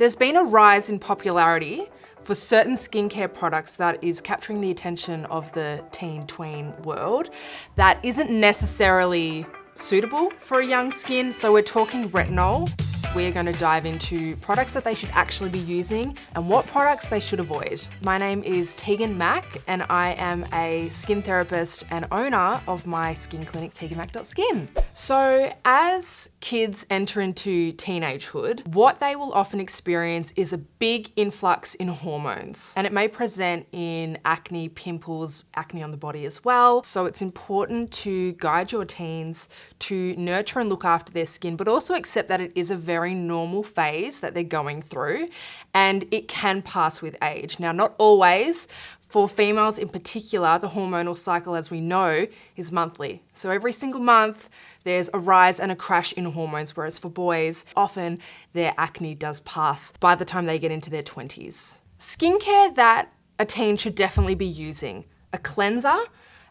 There's been a rise in popularity for certain skincare products that is capturing the attention of the teen tween world that isn't necessarily suitable for a young skin. So we're talking retinol. We're going to dive into products that they should actually be using and what products they should avoid. My name is Tegan Mack and I am a skin therapist and owner of my skin clinic, teganmack.skin. So as kids enter into teenagehood, what they will often experience is a big influx in hormones, and it may present in acne, pimples, acne on the body as well. So it's important to guide your teens to nurture and look after their skin, but also accept that it is a very normal phase that they're going through and it can pass with age. Now, not always. For females in particular, the hormonal cycle, as we know, is monthly. So every single month, there's a rise and a crash in hormones, whereas for boys, often their acne does pass by the time they get into their 20s. Skincare that a teen should definitely be using: a cleanser,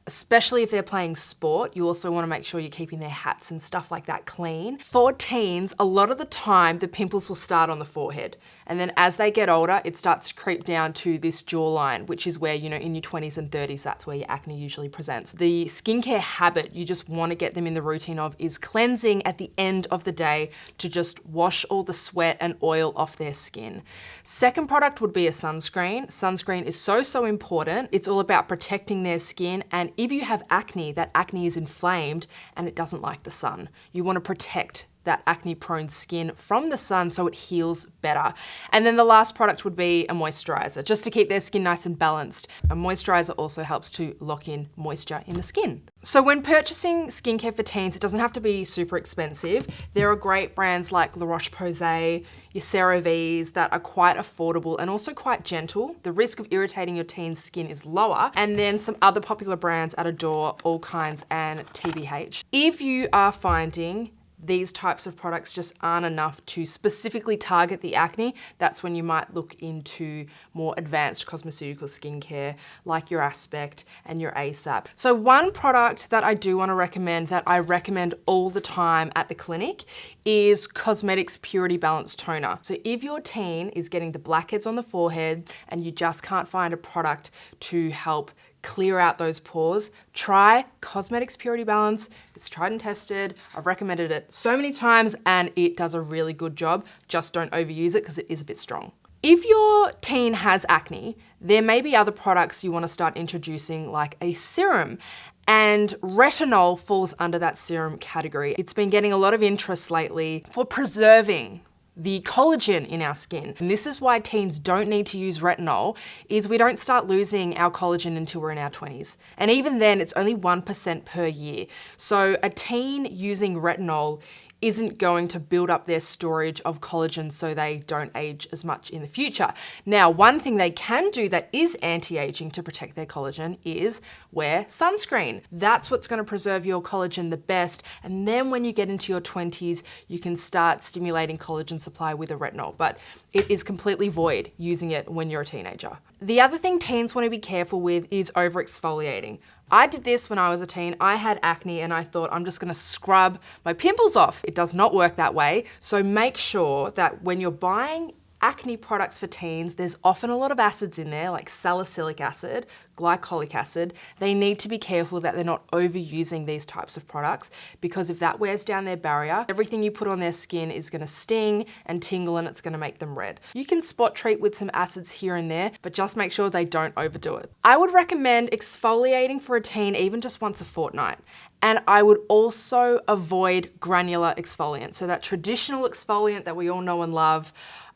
especially if they're playing sport. You also want to make sure you're keeping their hats and stuff like that clean. For teens, a lot of the time, the pimples will start on the forehead. And then as they get older, it starts to creep down to this jawline, which is where, in your 20s and 30s, that's where your acne usually presents. The skincare habit you just want to get them in the routine of is cleansing at the end of the day to just wash all the sweat and oil off their skin. Second product would be a sunscreen. Sunscreen is so important. It's all about protecting their skin, and if you have acne, that acne is inflamed and it doesn't like the sun. You want to protect that acne-prone skin from the sun so it heals better. And then the last product would be a moisturizer, just to keep their skin nice and balanced. A moisturizer also helps to lock in moisture in the skin. So when purchasing skincare for teens, it doesn't have to be super expensive. There are great brands like La Roche-Posay, your CeraVe's that are quite affordable and also quite gentle. The risk of irritating your teen's skin is lower. And then some other popular brands at Adore, All Kinds, and TBH. If you are finding these types of products just aren't enough to specifically target the acne, that's when you might look into more advanced cosmeceutical skincare like your Aspect and your ASAP. So one product that I do want to recommend, that I recommend all the time at the clinic, is Cosmetics Purity Balance Toner. So if your teen is getting the blackheads on the forehead and you just can't find a product to help clear out those pores, try Cosmetics Purity Balance. It's tried and tested. I've recommended it so many times and it does a really good job. Just don't overuse it because it is a bit strong. If your teen has acne, there may be other products you want to start introducing, like a serum. And retinol falls under that serum category. It's been getting a lot of interest lately for preserving the collagen in our skin. And this is why teens don't need to use retinol, is we don't start losing our collagen until we're in our 20s. And even then, it's only 1% per year. So a teen using retinol isn't going to build up their storage of collagen so they don't age as much in the future. Now, one thing they can do that is anti-aging to protect their collagen is wear sunscreen. That's what's going to preserve your collagen the best. And then when you get into your 20s, you can start stimulating collagen supply with a retinol, but it is completely void using it when you're a teenager. The other thing teens want to be careful with is over-exfoliating. I did this when I was a teen. I had acne and I thought I'm just gonna scrub my pimples off. It does not work that way. So make sure that when you're buying acne products for teens, there's often a lot of acids in there, like salicylic acid, glycolic acid. They need to be careful that they're not overusing these types of products, because if that wears down their barrier, everything you put on their skin is gonna sting and tingle and it's gonna make them red. You can spot treat with some acids here and there, but just make sure they don't overdo it. I would recommend exfoliating for a teen even just once a fortnight. And I would also avoid granular exfoliant. So that traditional exfoliant that we all know and love,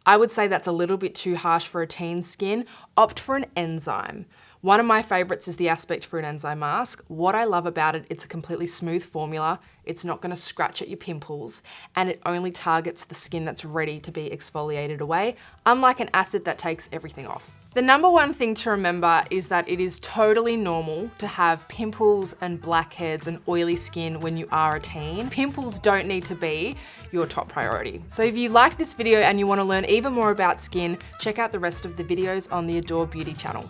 I would say that's a little bit too harsh for a teen's skin. Opt for an enzyme. One of my favorites is the Aspect Fruit Enzyme Mask. What I love about it, it's a completely smooth formula. It's not gonna scratch at your pimples, and it only targets the skin that's ready to be exfoliated away, unlike an acid that takes everything off. The number one thing to remember is that it is totally normal to have pimples and blackheads and oily skin when you are a teen. Pimples don't need to be your top priority. So if you like this video and you want to learn even more about skin, check out the rest of the videos on the Adore Beauty channel.